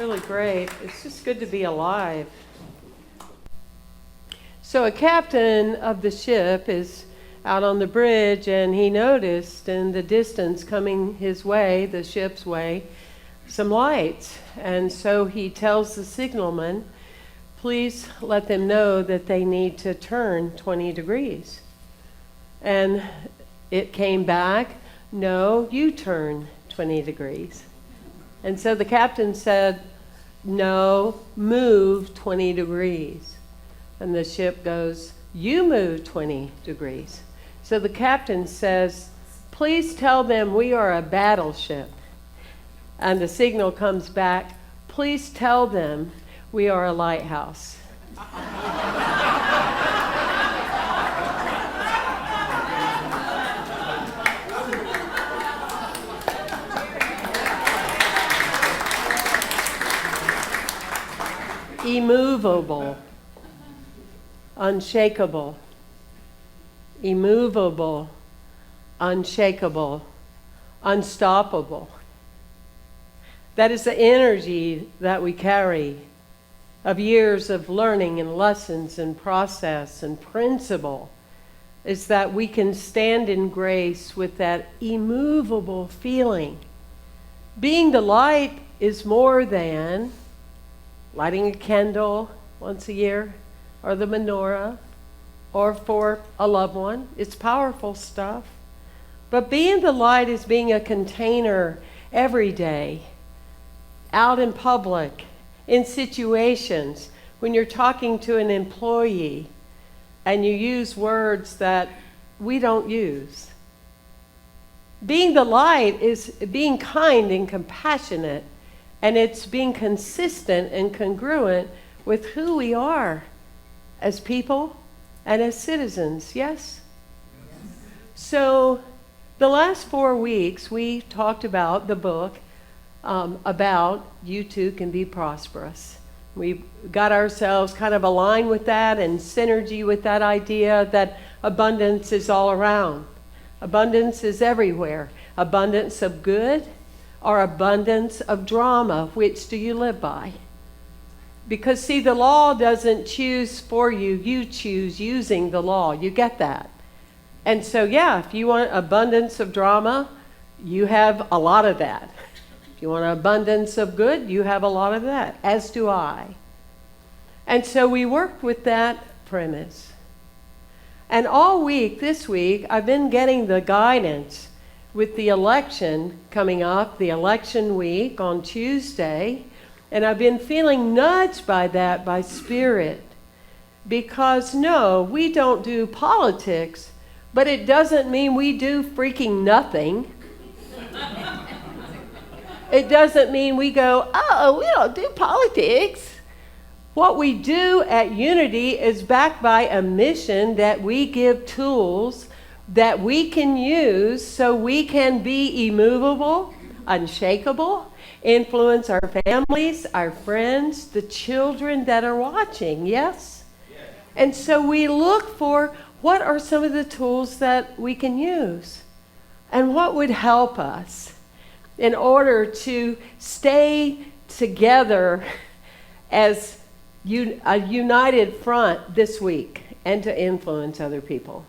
really great. It's just good to be alive. So a captain of the ship is out on the bridge, and he noticed in the distance coming his way, the ship's way, some lights. And so he tells the signalman, please let them know that they need to turn 20 degrees. And it came back, no, you turn 20 degrees. And so the captain said, no, move 20 degrees. And the ship goes, you move 20 degrees. So the captain says, please tell them we are a battleship. And the signal comes back, please tell them we are a lighthouse. Immovable, unshakable, immovable, unshakable, unstoppable. That is the energy that we carry of years of learning and lessons and process and principle, is that we can stand in grace with that immovable feeling. Being the light is more than lighting a candle once a year, or the menorah, or for a loved one. It's powerful stuff. But being the light is being a container every day, out in public, in situations, when you're talking to an employee and you use words that we don't use. Being the light is being kind and compassionate, and it's being consistent and congruent with who we are as people and as citizens, yes? So the last 4 weeks, we talked about the book about You Too Can Be Prosperous. We got ourselves kind of aligned with that and synergy with that idea that abundance is all around. Abundance is everywhere. Abundance of good or abundance of drama. Which do you live by? Because see, the law doesn't choose for you. You choose using the law. You get that? And so, yeah, if you want abundance of drama, you have a lot of that. If you want abundance of good, you have a lot of that, as do I. And so we worked with that premise. And all week, this week, I've been getting the guidance with the election coming up, the election week on Tuesday. And I've been feeling nudged by that, by spirit. Because no, we don't do politics, but it doesn't mean we do freaking nothing. It doesn't mean we go, oh, we don't do politics. What we do at Unity is backed by a mission that we give tools that we can use so we can be immovable, unshakable, influence our families, our friends, the children that are watching, yes? And so we look for what are some of the tools that we can use and what would help us in order to stay together as a united front this week and to influence other people.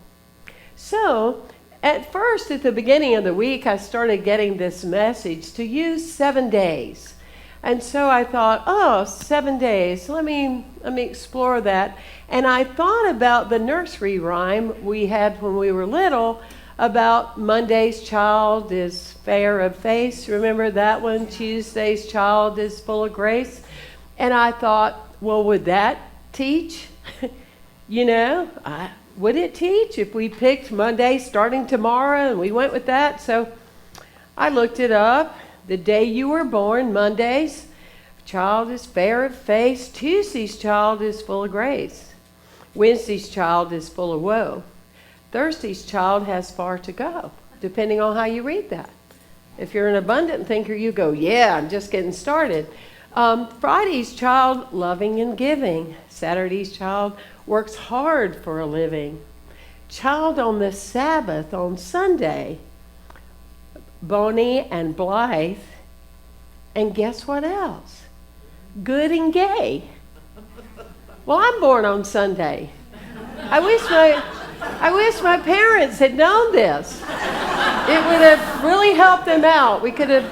So, at first, at the beginning of the week, I started getting this message to use 7 days. And so I thought, 7 days, let me explore that. And I thought about the nursery rhyme we had when we were little about Monday's child is fair of face. Remember that one? Tuesday's child is full of grace. And I thought, well, would that teach? Would it teach if we picked Monday starting tomorrow and we went with that? So I looked it up. The day you were born, Monday's child is fair of face. Tuesday's child is full of grace. Wednesday's child is full of woe. Thursday's child has far to go, depending on how you read that. If you're an abundant thinker, you go, yeah, I'm just getting started. Friday's child, loving and giving. Saturday's child works hard for a living. Child on the Sabbath on Sunday, bony and blithe. And guess what else? good and gay. Well, I'm born on Sunday. I wish my parents had known this. It would have really helped them out. We could have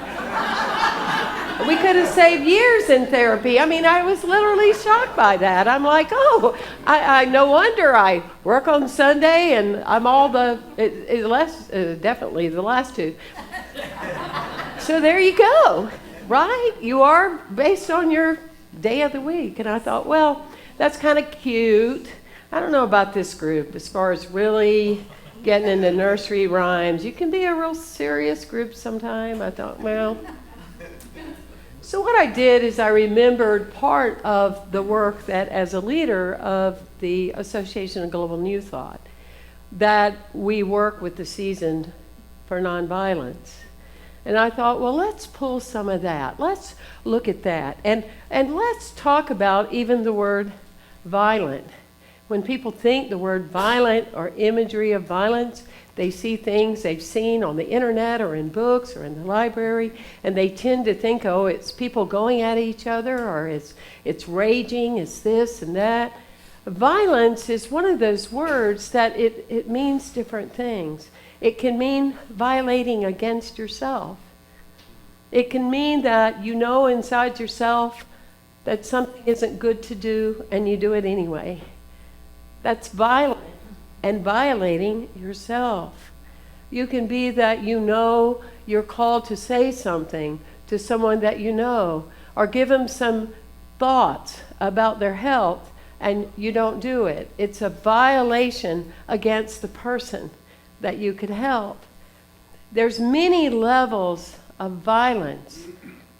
saved years in therapy. I mean, I was literally shocked by that. I'm like, oh, I no wonder I work on Sunday and I'm all definitely the last two. So there you go, right? You are based on your day of the week. And I thought, well, that's kind of cute. I don't know about this group as far as really getting into nursery rhymes. You can be a real serious group sometime. I thought, well. So what I did is I remembered part of the work that as a leader of the Association of Global New Thought, that we work with the Season for Nonviolence. And I thought, well, let's pull some of that. Let's look at that. And let's talk about even the word violent. When people think the word violent or imagery of violence, they see things they've seen on the internet or in books or in the library, and they tend to think, oh, it's people going at each other, or it's raging, it's this and that. Violence is one of those words that it means different things. It can mean violating against yourself. It can mean that you know inside yourself that something isn't good to do and you do it anyway. That's violent and violating yourself. You can be that you know you're called to say something to someone that you know, or give them some thoughts about their health and you don't do it. It's a violation against the person that you could help. There's many levels of violence.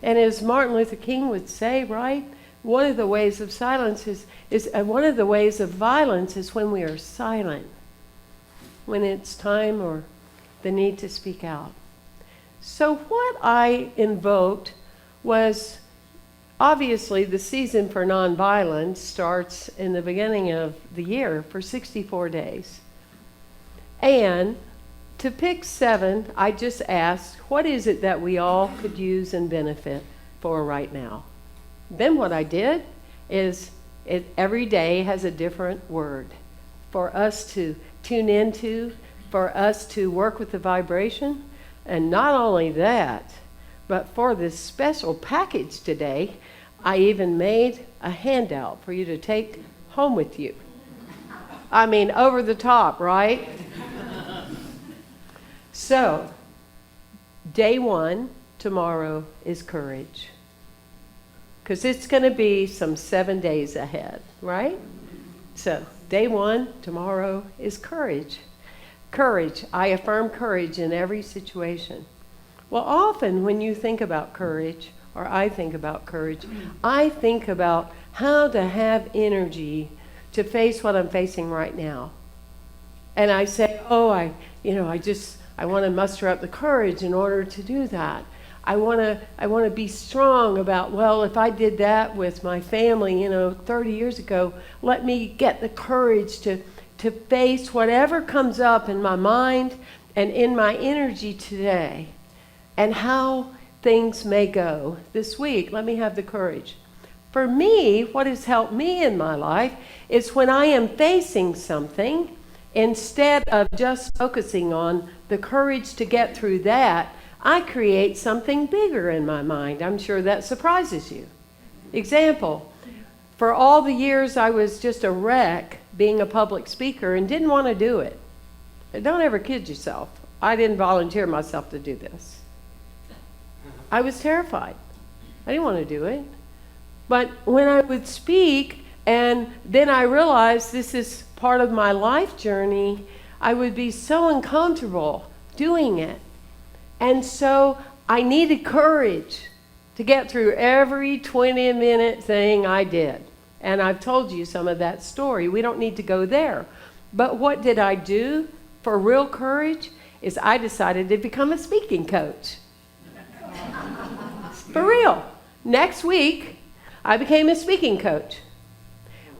And as Martin Luther King would say, right? One of the ways of silence is one of the ways of violence is when we are silent, when it's time or the need to speak out. So what I invoked was, obviously the Season for Nonviolence starts in the beginning of the year for 64 days. And to pick 7, I just asked, what is it that we all could use and benefit for right now? Then what I did is every day has a different word for us to tune into, for us to work with the vibration. And not only that, but for this special package today, I even made a handout for you to take home with you. I mean, over the top, right? So, day 1 tomorrow is courage. Because it's going to be some 7 days ahead, right? So, day 1 tomorrow is courage. Courage. I affirm courage in every situation. Well, often when you think about courage, or I think about courage, I think about how to have energy to face what I'm facing right now. And I say, oh, I want to muster up the courage in order to do that. I want to be strong about, well, if I did that with my family, 30 years ago, let me get the courage to face whatever comes up in my mind and in my energy today, and how things may go this week. Let me have the courage. For me, what has helped me in my life is when I am facing something, instead of just focusing on the courage to get through that, I create something bigger in my mind. I'm sure that surprises you. Example, for all the years I was just a wreck being a public speaker and didn't want to do it. Don't ever kid yourself. I didn't volunteer myself to do this. I was terrified. I didn't want to do it. But when I would speak, and then I realized this is part of my life journey, I would be so uncomfortable doing it. And so I needed courage to get through every 20-minute thing I did. And I've told you some of that story. We don't need to go there. But what did I do for real courage is I decided to become a speaking coach. For real. Next week, I became a speaking coach.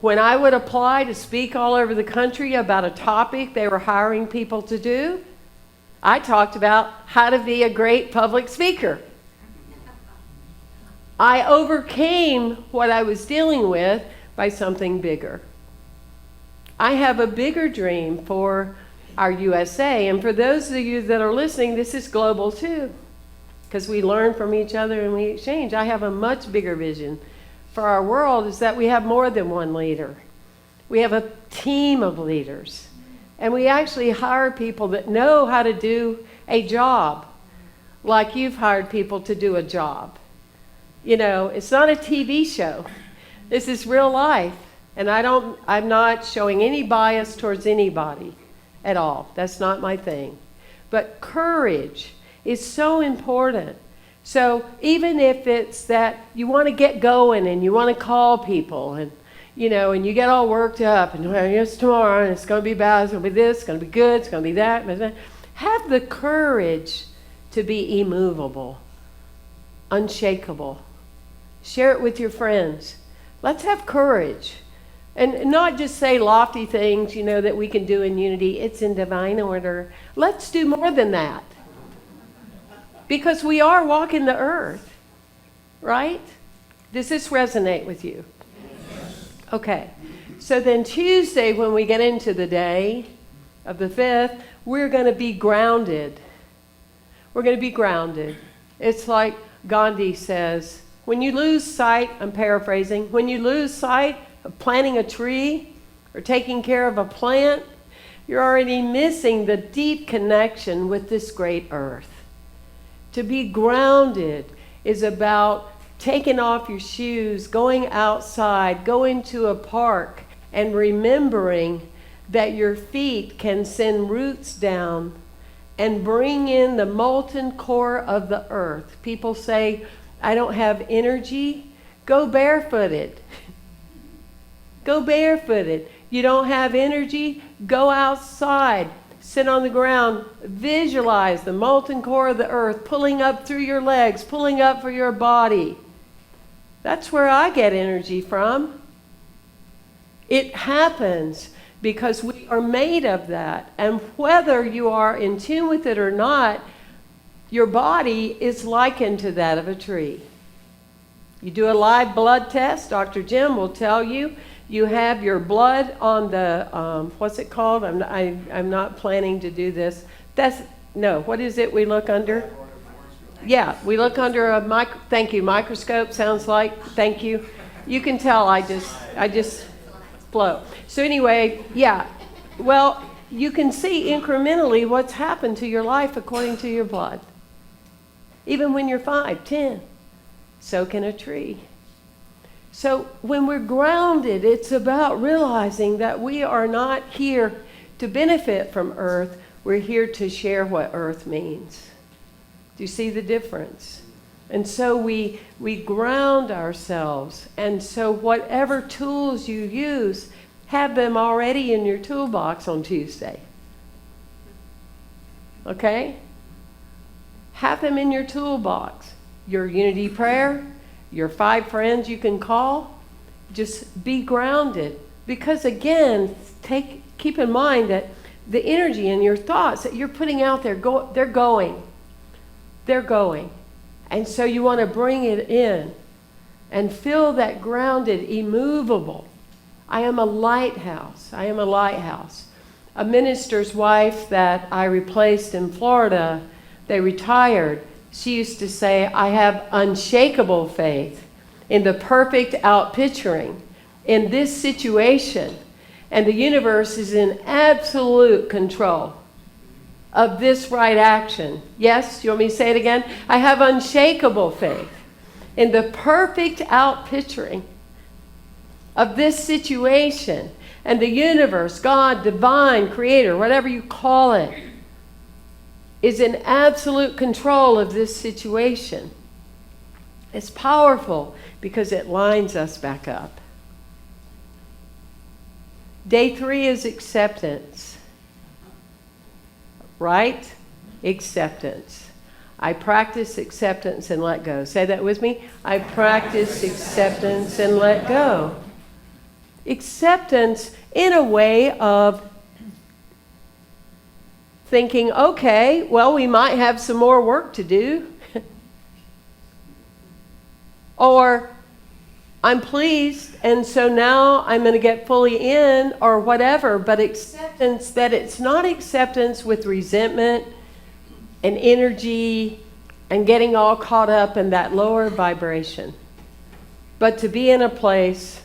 When I would apply to speak all over the country about a topic they were hiring people to do, I talked about how to be a great public speaker. I overcame what I was dealing with by something bigger. I have a bigger dream for our USA. And for those of you that are listening, this is global too, because we learn from each other and we exchange. I have a much bigger vision for our world, is that we have more than one leader. We have a team of leaders. And we actually hire people that know how to do a job, like you've hired people to do a job. You know, it's not a TV show. This is real life. And I'm not showing any bias towards anybody at all. That's not my thing. But courage is so important. So even if it's that you want to get going and you want to call people and, you know, and you get all worked up and well, it's tomorrow and it's going to be bad, it's going to be this, it's going to be good, it's going to be that. Have the courage to be immovable, unshakable. Share it with your friends. Let's have courage. And not just say lofty things, you know, that we can do in unity. It's in divine order. Let's do more than that. Because we are walking the earth, right? Does this resonate with you? Okay. So then Tuesday, when we get into the day of the 5th, we're going to be grounded. We're going to be grounded. It's like Gandhi says, when you lose sight, I'm paraphrasing, when you lose sight of planting a tree or taking care of a plant, you're already missing the deep connection with this great earth. To be grounded is about taking off your shoes, going outside, going to a park, and remembering that your feet can send roots down and bring in the molten core of the earth. People say, I don't have energy. Go barefooted. Go barefooted. You don't have energy? Go outside. Sit on the ground. Visualize the molten core of the earth pulling up through your legs, pulling up for your body. That's where I get energy from. It happens because we are made of that. And whether you are in tune with it or not, your body is likened to that of a tree. You do a live blood test, Dr. Jim will tell you, you have your blood on the, what's it called? I'm not planning to do this. What is it we look under? Yeah, we look under a microscope, sounds like. Thank you. You can tell I just flow. So anyway, yeah. Well, you can see incrementally what's happened to your life according to your blood. Even when you're 5, 10, so can a tree. So when we're grounded, it's about realizing that we are not here to benefit from earth. We're here to share what earth means. Do you see the difference? And so we ground ourselves. And so whatever tools you use, have them already in your toolbox on Tuesday. Okay? Have them in your toolbox. Your unity prayer, your 5 friends you can call. Just be grounded. Because again, keep in mind that the energy and your thoughts that you're putting out there, they're going. They're going. And so you want to bring it in and feel that grounded, immovable. I am a lighthouse. I am a lighthouse. A minister's wife that I replaced in Florida, they retired. She used to say, I have unshakable faith in the perfect outpicturing in this situation. And the universe is in absolute control of this right action. Yes, you want me to say it again? I have unshakable faith in the perfect outpicturing of this situation. And the universe, God, divine, creator, whatever you call it, is in absolute control of this situation. It's powerful because it lines us back up. Day 3 is acceptance. Right? Acceptance. I practice acceptance and let go. Say that with me. I practice acceptance and let go. Acceptance in a way of thinking, okay, well, we might have some more work to do. Or I'm pleased, and so now I'm going to get fully in, or whatever. But acceptance, that it's not acceptance with resentment and energy and getting all caught up in that lower vibration, but to be in a place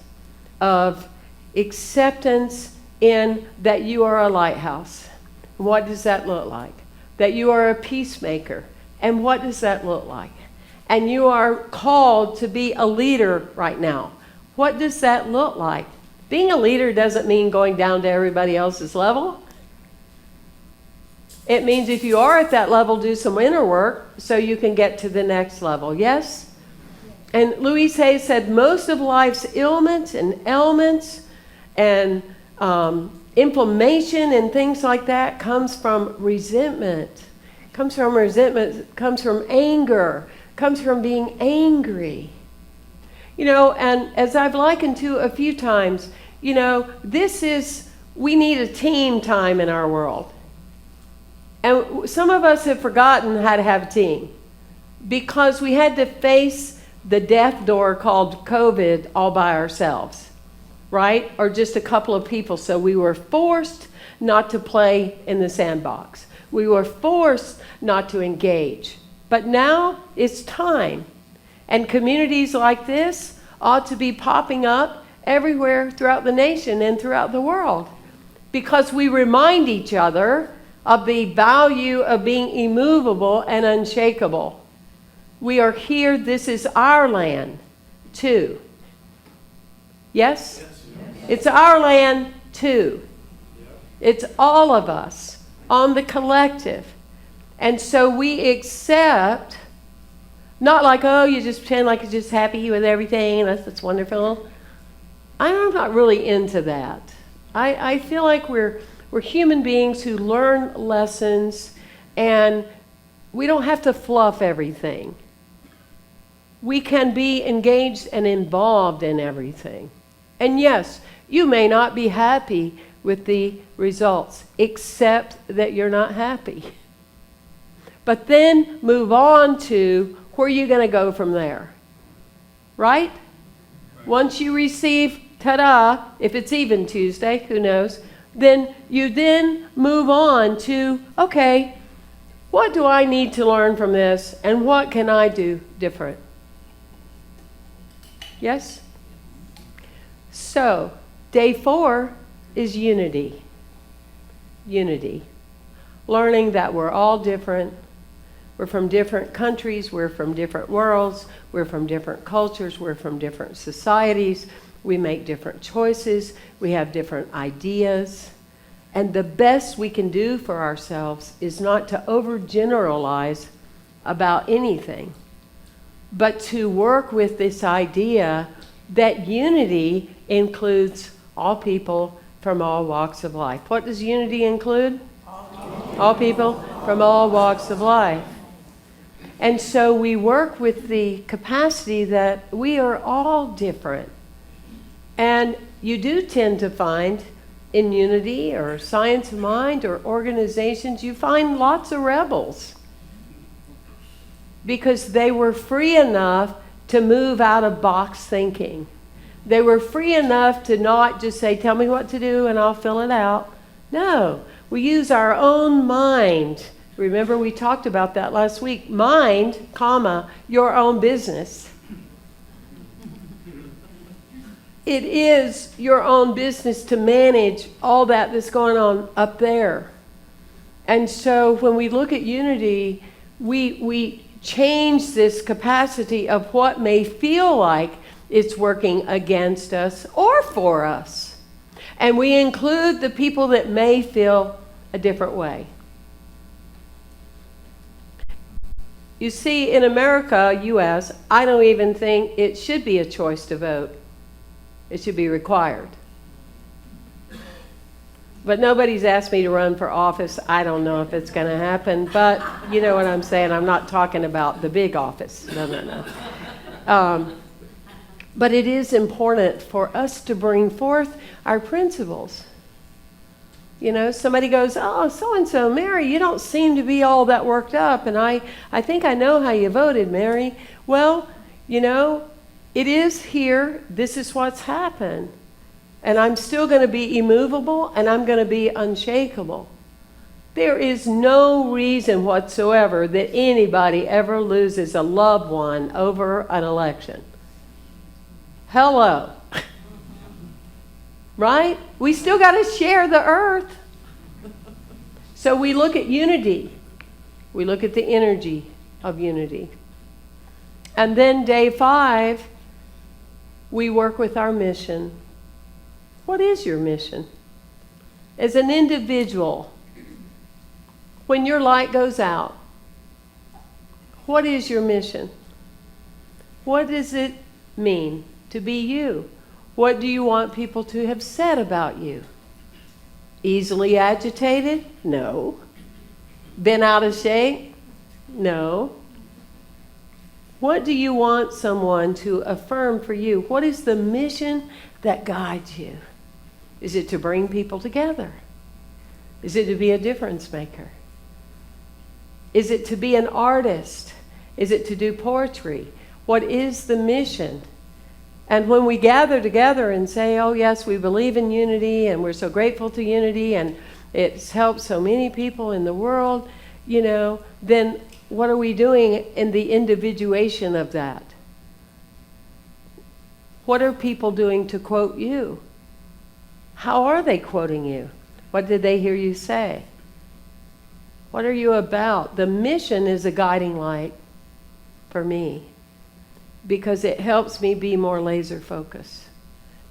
of acceptance in that you are a lighthouse. What does that look like? That you are a peacemaker. And what does that look like? And you are called to be a leader right now. What does that look like? Being a leader doesn't mean going down to everybody else's level. It means if you are at that level, do some inner work so you can get to the next level. Yes? And Louise Hay said most of life's ailments and ailments and inflammation and things like that comes from resentment. Comes from resentment, comes from anger, comes from being angry. You know, and as I've likened to a few times, you know, we need a team time in our world. And some of us have forgotten how to have a team because we had to face the death door called COVID all by ourselves, right? Or just a couple of people. So we were forced not to play in the sandbox. We were forced not to engage. But now it's time. And communities like this ought to be popping up everywhere throughout the nation and throughout the world. Because we remind each other of the value of being immovable and unshakable. We are here, this is our land, too. Yes? Yes. It's our land, too. It's all of us on the collective. And so we accept, not like, oh, you just pretend like you're just happy with everything, that's wonderful. I'm not really into that. I feel like we're human beings who learn lessons, and we don't have to fluff everything. We can be engaged and involved in everything. And yes, you may not be happy with the results, except that you're not happy. But then move on to where you're going to go from there. Right? Once you receive, ta-da, if it's even Tuesday, who knows, then you move on to, okay, what do I need to learn from this, and what can I do different? Yes? So, day 4 is unity. Unity. Learning that we're all different. We're from different countries. We're from different worlds. We're from different cultures. We're from different societies. We make different choices. We have different ideas. And the best we can do for ourselves is not to overgeneralize about anything, but to work with this idea that unity includes all people from all walks of life. What does unity include? All people from all walks of life. And so we work with the capacity that we are all different. And you do tend to find in unity or science of mind or organizations, you find lots of rebels. Because they were free enough to move out of box thinking. They were free enough to not just say, tell me what to do and I'll fill it out. No, we use our own mind. Remember we talked about that last week. Mind, comma, your own business. It is your own business to manage all that's going on up there. And so when we look at unity, we change this capacity of what may feel like it's working against us or for us. And we include the people that may feel a different way. You see, in America, U.S., I don't even think it should be a choice to vote. It should be required. But nobody's asked me to run for office. I don't know if it's going to happen, but you know what I'm saying. I'm not talking about the big office. No. But it is important for us to bring forth our principles. You know, somebody goes, oh, so-and-so, Mary, you don't seem to be all that worked up, and I think I know how you voted, Mary. Well, you know, It is here. This is what's happened. And I'm still going to be immovable, and I'm going to be unshakable. There is no reason whatsoever that anybody ever loses a loved one over an election. Hello. Right? We still got to share the earth. So we look at unity. We look at the energy of unity. And then day 5, we work with our mission. What is your mission? As an individual, when your light goes out, what is your mission? What does it mean to be you? What do you want people to have said about you? Easily agitated? No. Been out of shape? No. What do you want someone to affirm for you? What is the mission that guides you? Is it to bring people together? Is it to be a difference maker? Is it to be an artist? Is it to do poetry? What is the mission? And when we gather together and say, oh yes, we believe in unity and we're so grateful to unity and it's helped so many people in the world, then what are we doing in the individuation of that? What are people doing to quote you? How are they quoting you? What did they hear you say? What are you about? The mission is a guiding light for me because it helps me be more laser focused,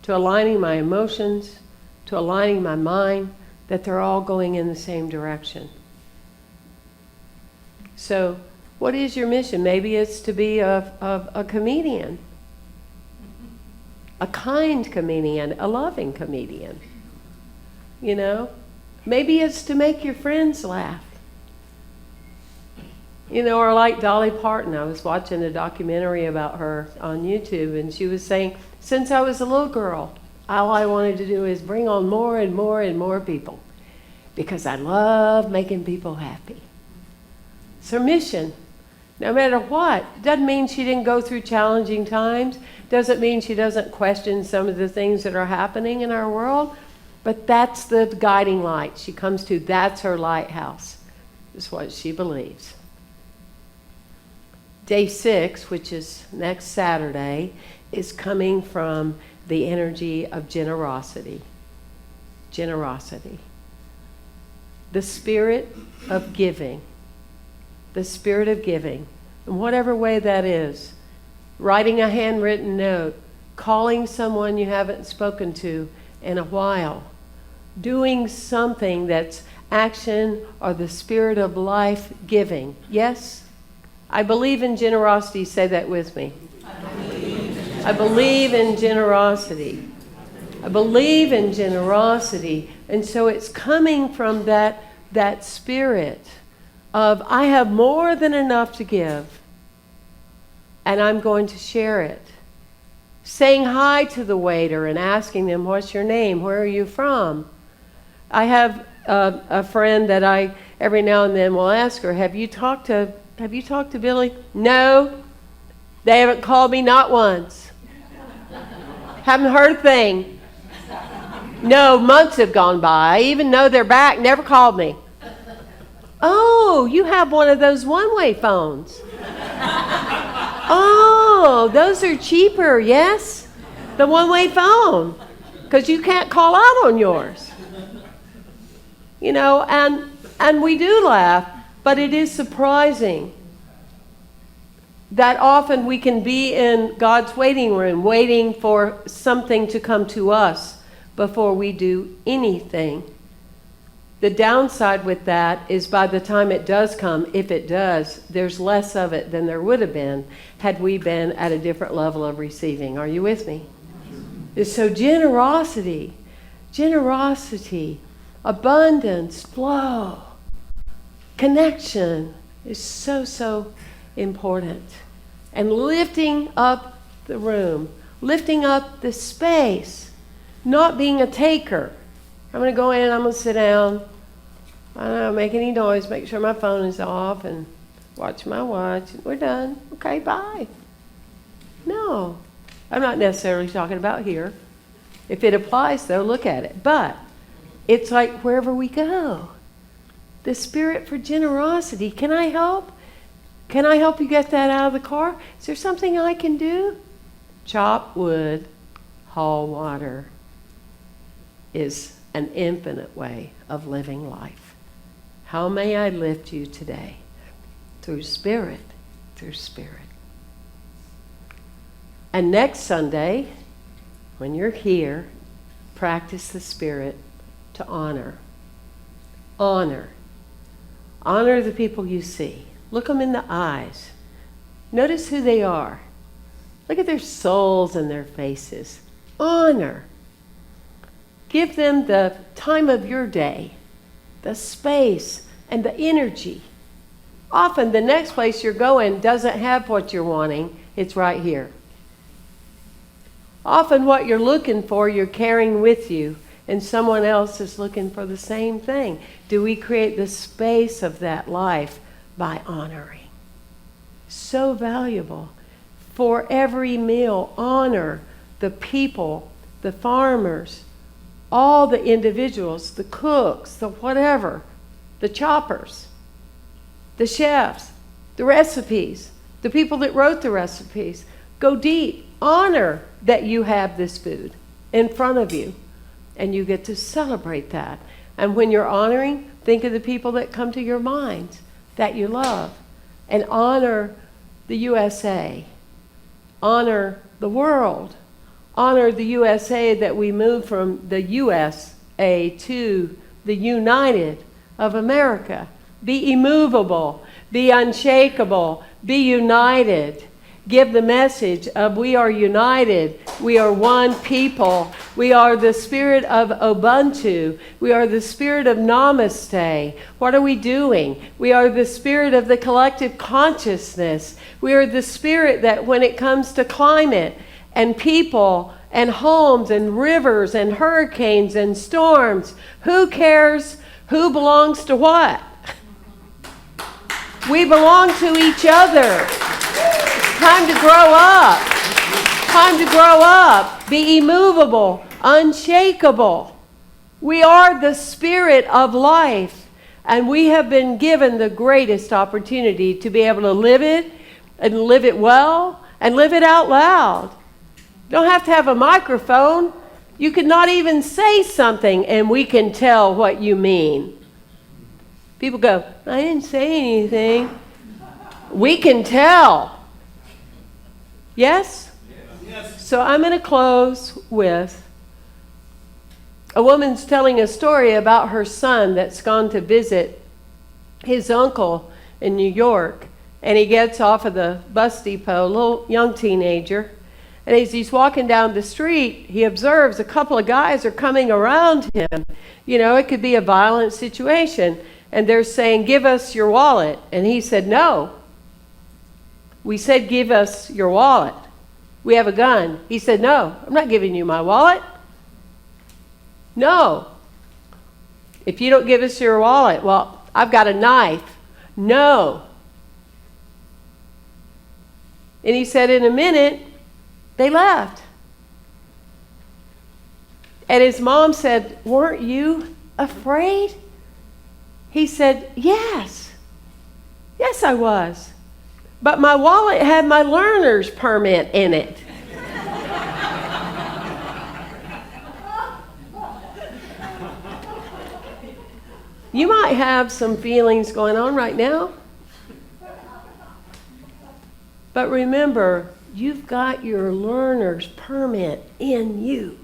to aligning my emotions, to aligning my mind, that they're all going in the same direction. So what is your mission? Maybe it's to be a comedian, a kind comedian, a loving comedian. Maybe it's to make your friends laugh. Or like Dolly Parton. I was watching a documentary about her on YouTube, and she was saying, since I was a little girl, all I wanted to do is bring on more and more and more people because I love making people happy. It's her mission. No matter what. Doesn't mean she didn't go through challenging times. Doesn't mean she doesn't question some of the things that are happening in our world. But that's the guiding light she comes to. That's her lighthouse. Is what she believes. Day 6, which is next Saturday, is coming from the energy of generosity. Generosity. The spirit of giving. The spirit of giving. In whatever way that is. Writing a handwritten note. Calling someone you haven't spoken to in a while. Doing something that's action or the spirit of life giving. Yes? I believe in generosity. Say that with me. I believe in generosity. I believe in generosity. And so it's coming from that spirit of I have more than enough to give. And I'm going to share it. Saying hi to the waiter and asking them, what's your name? Where are you from? I have a friend that I every now and then will ask her, have you talked to Billy? No, they haven't called me not once. Haven't heard a thing. No, months have gone by. I even know they're back, never called me. Oh, you have one of those one-way phones. Oh, those are cheaper, yes? The one-way phone, because you can't call out on yours. And we do laugh, but it is surprising that often we can be in God's waiting room, waiting for something to come to us before we do anything. The downside with that is by the time it does come, if it does, there's less of it than there would have been had we been at a different level of receiving. Are you with me? So generosity, abundance, flow, connection is so important. And lifting up the room, lifting up the space, not being a taker. I'm going to go in, I'm going to sit down. I don't make any noise, make sure my phone is off, and watch my watch. We're done. Okay, bye. No. I'm not necessarily talking about here. If it applies, though, look at it. But it's like wherever we go, the spirit for generosity. Can I help? Can I help you get that out of the car? Is there something I can do? Chop wood, haul water is an infinite way of living life. How may I lift you today? Through spirit, through spirit. And next Sunday, when you're here, practice the spirit to honor. Honor. Honor the people you see. Look them in the eyes. Notice who they are. Look at their souls and their faces. Honor. Give them the time of your day, the space, and the energy. Often the next place you're going doesn't have what you're wanting. It's right here. Often what you're looking for, you're carrying with you, and someone else is looking for the same thing. Do we create the space of that life by honoring? So valuable. For every meal, honor the people, the farmers, all the individuals, the cooks, the whatever, the choppers, the chefs, the recipes, the people that wrote the recipes. Go deep. Honor that you have this food in front of you, and you get to celebrate that. And when you're honoring, think of the people that come to your mind that you love, and honor the USA. Honor the world. Honor the USA that we moved from the USA to the United of America. Be immovable. Be unshakable. Be united. Give the message of we are united. We are one people. We are the spirit of Ubuntu. We are the spirit of Namaste. What are we doing? We are the spirit of the collective consciousness. We are the spirit that when it comes to climate and people and homes and rivers and hurricanes and storms, who cares who belongs to what? We belong to each other. Time to grow up. Time to grow up. Be immovable, unshakable. We are the spirit of life, and we have been given the greatest opportunity to be able to live it, and live it well, and live it out loud. You don't have to have a microphone. You could not even say something, and we can tell what you mean. People go, I didn't say anything. We can tell. Yes? Yes. So I'm going to close with a woman's telling a story about her son that's gone to visit his uncle in New York. And he gets off of the bus depot, a little young teenager. And as he's walking down the street, he observes a couple of guys are coming around him. You know, it could be a violent situation. And they're saying, give us your wallet. And he said, no. We said, give us your wallet. We have a gun. He said, no, I'm not giving you my wallet. No. If you don't give us your wallet, well, I've got a knife. No. And he said, in a minute, they left. And his mom said, weren't you afraid? He said, yes. Yes, I was. But my wallet had my learner's permit in it. You might have some feelings going on right now. But remember, you've got your learner's permit in you.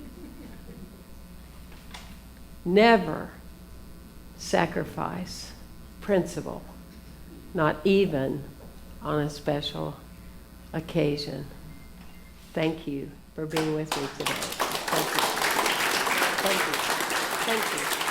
Never sacrifice principle, not even on a special occasion. Thank you for being with me today. Thank you. Thank you. Thank you.